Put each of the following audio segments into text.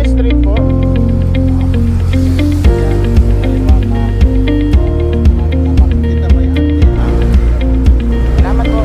Street po. Salamat po.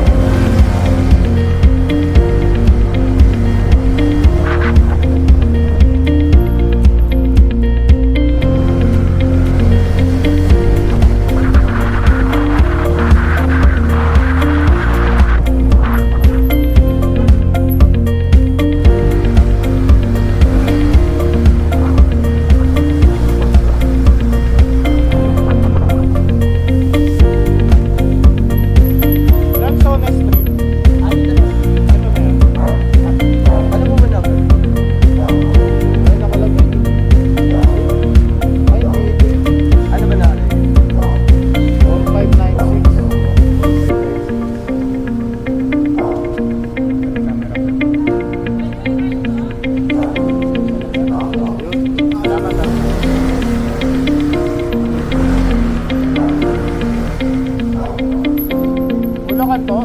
Bulacan po.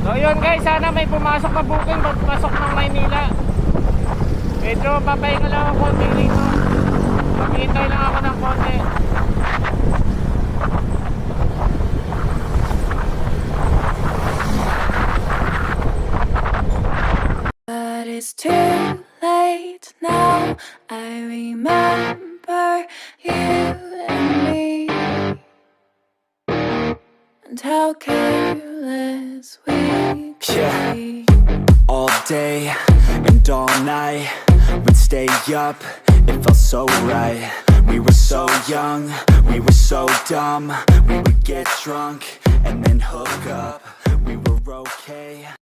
Ayun guys, sana may pumasok na booking pagpasok ng Maynila. Medyo papahinga lang ako konti dito. Maghihintay lang ako ng konti. But it's too late now. I remember you and me, and how careless we could be. day and all night, we'd stay up, it felt so right. We were so young, we were so dumb. We would get drunk and then hook up. We were okay.